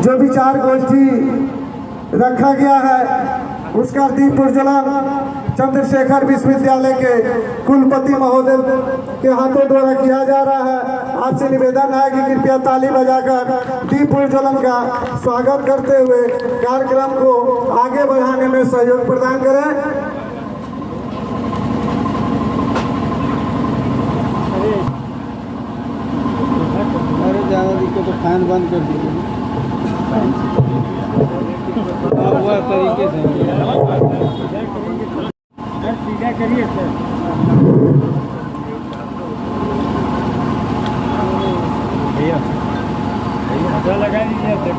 जो विचार गोष्ठी रखा गया है उसका दीप प्रज्वलन चंद्रशेखर विश्वविद्यालय के कुलपति महोदय के हाथों द्वारा किया जा रहा है। आपसे निवेदन है कि कृपया ताली बजाकर दीप प्रज्वलन का स्वागत करते हुए कार्यक्रम को आगे बढ़ाने में सहयोग प्रदान करें। ज़्यादा दिक्कत तो फैन बंद कर दीजिए तरीके से सीधा करिए सर। भैया लगा दीजिए।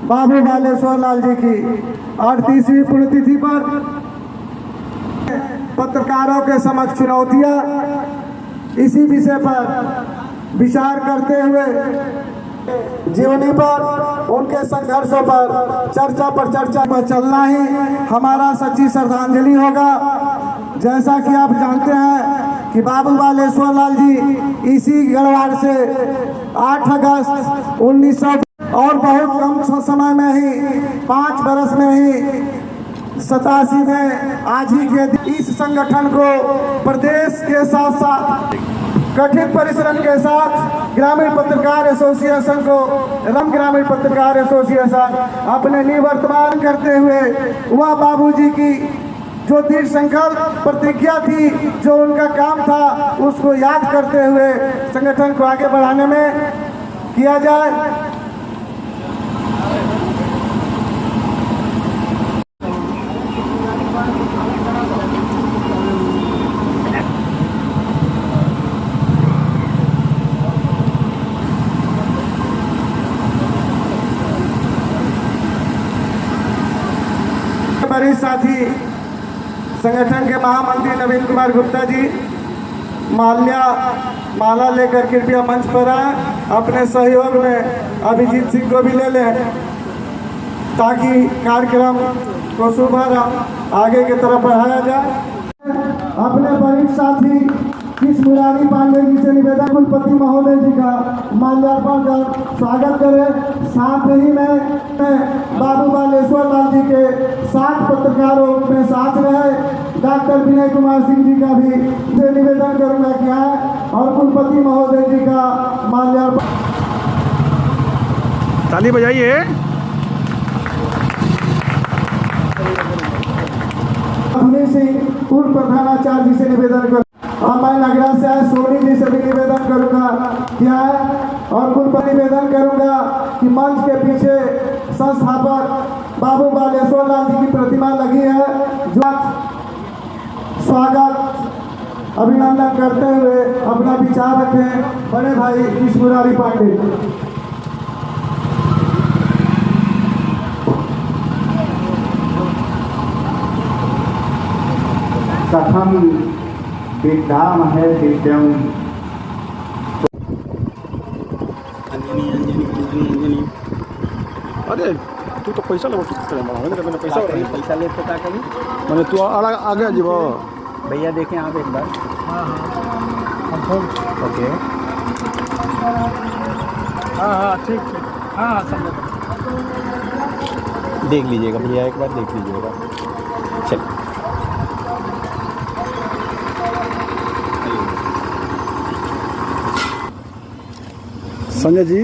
बाबू बालेश्वर लाल जी की 38वीं पुण्यतिथि पर पत्रकारों के समक्ष चुनौतियां, इसी विषय पर विचार करते हुए जीवनी पर, उनके संघर्षों पर चर्चा पर चलना ही हमारा सच्ची श्रद्धांजलि होगा। जैसा कि आप जानते हैं कि बाबू बालेश्वर लाल जी इसी गढ़वाल से 8 अगस्त 1900 और बहुत कम समय में ही 5 बरस में ही 87 में आज ही के इस संगठन को प्रदेश के साथ साथ कठिन परिश्रम के साथ ग्रामीण पत्रकार एसोसिएशन को ग्रामीण पत्रकार एसोसिएशन अपने निवर्तमान करते हुए वह बाबूजी की जो दृढ़ संकल्प प्रतिज्ञा थी, जो उनका काम था, उसको याद करते हुए संगठन को आगे बढ़ाने में किया जाए। हमारे साथी संगठन के महामंत्री नवीन कुमार गुप्ता जी माला लेकर कृपया मंच पर आए। अपने सहयोग में अभिजीत सिंह को भी ले लें ताकि कार्यक्रम को शुभारंभ आगे की तरफ बढ़ाया जाए। अपने वरिष्ठ साथी कृष्ण मुरारी पांडे जी से निवेदन कुलपति महोदय जी का माल्यार्पण कर स्वागत करें। साथ ही में बाबू बालेश्वर लाल जी के 60 पत्रकारों में साथ रहे डॉक्टर विनय कुमार सिंह जी का भी निवेदन करूंगा कि आए और कुलपति महोदय जी का माल्यार्पण। ताली बजाइए। पूर्व प्रधानाचार्य जी से निवेदन कर और मैं नगरा से आए सोनी जी से भी निवेदन करूंगा क्या है और कुलपति निवेदन करूंगा कि मंच के पीछे संस्थापक बाबू बालेश्वर लाल जी की प्रतिमा लगी है, जो स्वागत अभिनंदन करते हुए अपना विचार रखें बड़े भाई कृष्ण मुरारी पांडे। कथम विद्याम है विद्यम। अरे तू तो पैसा लेबो पैसा लेते का कभी मैंने तू आगे जीव भैया देखें आप एक बार। ओके हाँ ठीक हाँ समझ देख लीजिएगा भैया, एक बार देख लीजिएगा। चल संजय जी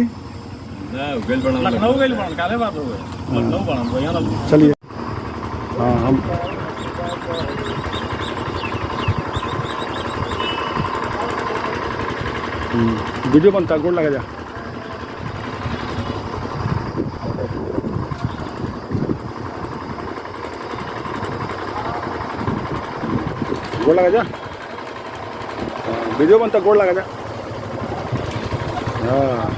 लखनऊ गई काले बात हो गए लखनऊ चलिए। हाँ हम वीडियो बनता गोड़ लगा जा। गोड़ लगा जा। वीडियो बनता गोड़ लगा जा। हाँ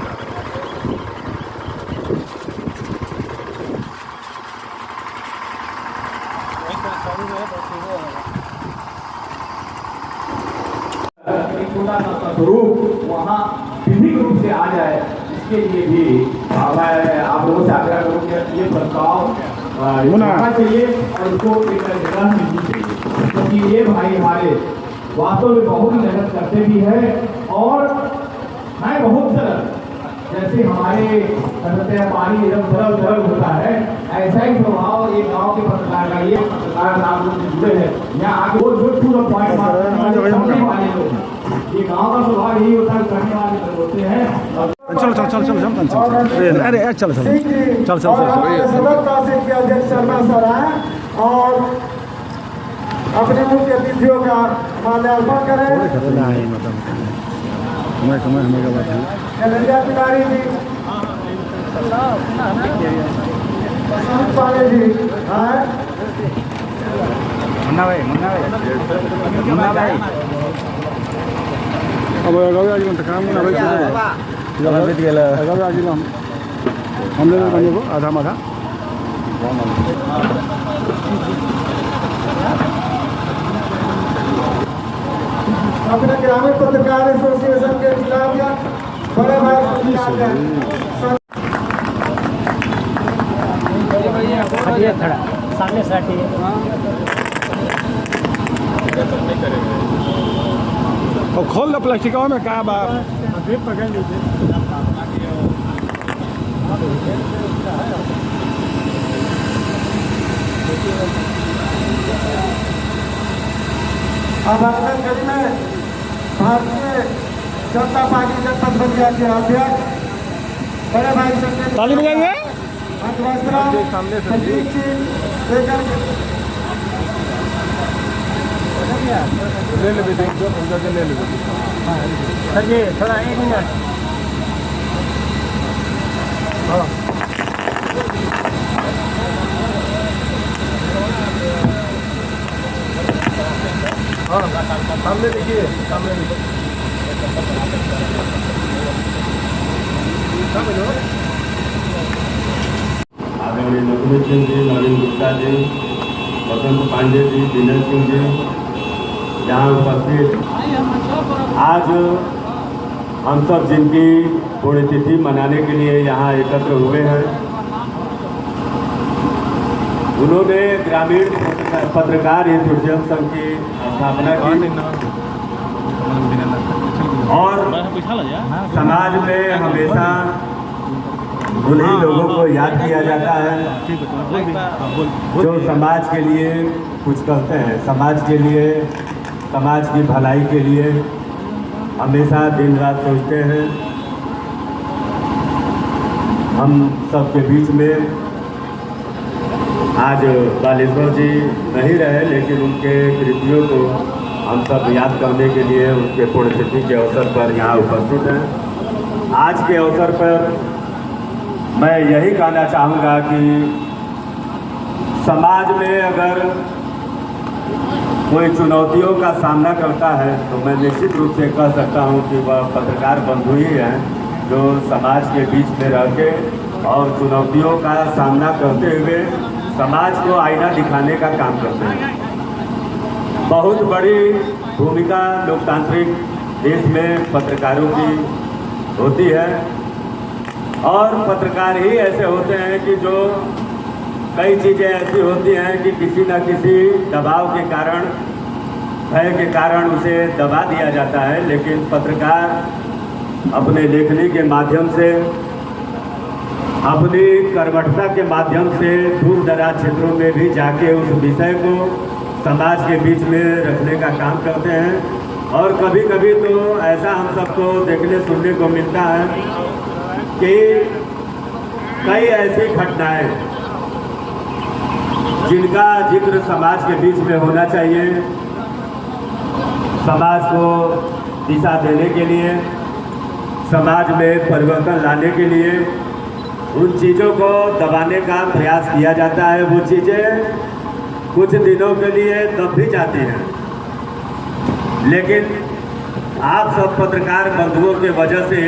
स्वरूप वहाँ विधिक रूप से आ जाए, इसके लिए भी मैं आप लोगों से आग्रह करूँगा कि ये प्रस्ताव होना चाहिए और उसको एक जगह मिलनी चाहिए, क्योंकि ये भाई हमारे वास्तव में बहुत मेहनत करते भी है और मैं बहुत जैसे हमारे पानी एकदम सरल सरल होता है, ऐसा ही स्वभाव एक गांव के पत्रकार का, ये पत्रकार आप लोग से जुड़े हैं यहाँ आगे वो जो टू द पॉइंट करने वाले लोग, ये गांव का स्वभाव यही होता है, करने वाले लोग होते हैं। चलो चलो चलो चलो चलो चलो अरे चलो चलो चलो चलो सदर तहसील के अध्यक्ष शर्मा सर हैं और अपने मुख्य अतिथियों का माल्यार्पण करें। कन्हैया तिवारी जी, प्रशांत पाले जी हैं, मुन्ना भाई अब गावी आज म्हणतो काम मुन्ना भाई गावी आज हम लोग बनेगो आधा माधा अपने ग्रामीण पत्रकार एसोसिएशन के खिलाफ या बड़े भाई सामने साठी और खोल दो प्लास्टिक में क्या बात अब आजमगढ़ में भारतीय जनता पार्टी जनपद बलिया के अध्यक्ष बड़े भाई संजय ताली बजाइए संजीव जी लेकर ले ले सर जी थोड़ा 1 मिनट सामने देखिए सामने आदरणीय नवनीत सिंह जी, नवीन गुप्ता जी, वसंत पांडे जी, दिनेश सिंह जी यहाँ उपस्थित, आज हम सब जिनकी पुण्यतिथि मनाने के लिए यहाँ एकत्र हुए हैं, उन्होंने ग्रामीण पत्रकार एसोसिएशन संघ की स्थापना की और समाज में हमेशा उन्हीं लोगों को याद किया जाता है जो समाज के लिए कुछ करते हैं, समाज के लिए, समाज की भलाई के लिए हमेशा दिन रात सोचते हैं। हम सबके बीच में आज बालेश्वर जी नहीं रहे, लेकिन उनके कृतियों को हम सब याद करने के लिए उनके पुण्यतिथि के अवसर पर यहाँ उपस्थित हैं। आज के अवसर पर मैं यही कहना चाहूँगा कि समाज में अगर कोई चुनौतियों का सामना करता है तो मैं निश्चित रूप से कह सकता हूँ कि वह पत्रकार बंधु ही हैं, जो समाज के बीच में रह के और चुनौतियों का सामना करते हुए समाज को आईना दिखाने का काम करते हैं। बहुत बड़ी भूमिका लोकतांत्रिक देश में पत्रकारों की होती है और पत्रकार ही ऐसे होते हैं कि जो कई चीज़ें ऐसी होती हैं कि किसी न किसी दबाव के कारण, भय के कारण उसे दबा दिया जाता है, लेकिन पत्रकार अपने लेखनी के माध्यम से, अपनी कर्मठता के माध्यम से दूर दराज क्षेत्रों में भी जाके उस विषय को समाज के बीच में रखने का काम करते हैं। और कभी कभी तो ऐसा हम सबको देखने सुनने को मिलता है कि कई ऐसी घटनाएं जिनका जिक्र समाज के बीच में होना चाहिए, समाज को दिशा देने के लिए, समाज में परिवर्तन लाने के लिए उन चीज़ों को दबाने का प्रयास किया जाता है। वो चीज़ें कुछ दिनों के लिए दब भी जाती हैं, लेकिन आप सब पत्रकार बंधुओं के वजह से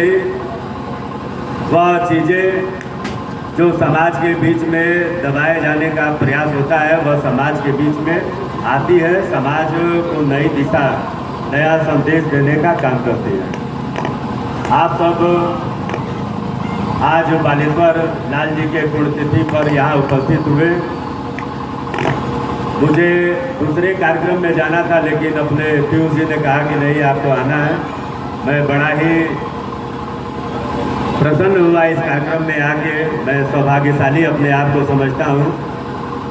वह चीज़ें जो समाज के बीच में दबाए जाने का प्रयास होता है वह समाज के बीच में आती है, समाज को नई दिशा, नया संदेश देने का काम करती है। आप सब आज बालेश्वर लाल जी के पुण्यतिथि पर यहाँ उपस्थित हुए। मुझे दूसरे कार्यक्रम में जाना था, लेकिन अपने पीयूष जी ने कहा कि नहीं आपको आना है। मैं बड़ा ही प्रसन्न हुआ इस कार्यक्रम में आके। मैं सौभाग्यशाली अपने आप को समझता हूँ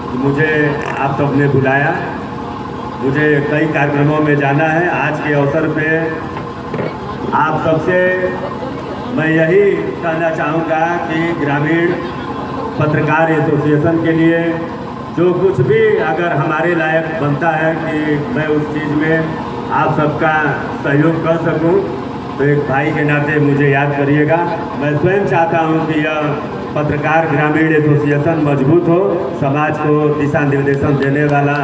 कि मुझे आप सबने बुलाया। मुझे कई कार्यक्रमों में जाना है। आज के अवसर पे आप सबसे मैं यही कहना चाहूँगा कि ग्रामीण पत्रकार एसोसिएशन के लिए जो कुछ भी अगर हमारे लायक बनता है कि मैं उस चीज़ में आप सबका सहयोग कर सकूं, तो एक भाई के नाते मुझे याद करिएगा। मैं स्वयं चाहता हूं कि यह पत्रकार ग्रामीण एसोसिएशन मजबूत हो, समाज को दिशा निर्देशन देने वाला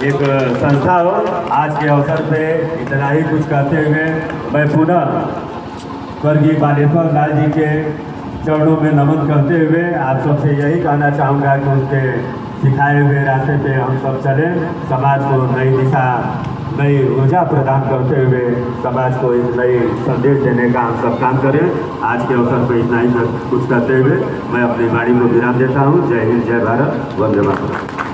एक संस्था हो। आज के अवसर पे इतना ही कुछ कहते हुए मैं पुनः स्वर्गीय बालेश्वर लाल जी के चरणों में नमन करते हुए आप सबसे यही कहना चाहूँगा कि उनके सिखाए हुए रास्ते पे हम सब चलें, समाज को नई दिशा, नई ऊर्जा प्रदान करते हुए समाज को एक नई संदेश देने का हम सब काम करें। आज के अवसर पर इतना ही कुछ कहते हुए मैं अपनी वाणी को विराम देता हूँ। जय हिंद, जय भारत, वंदे मातरम।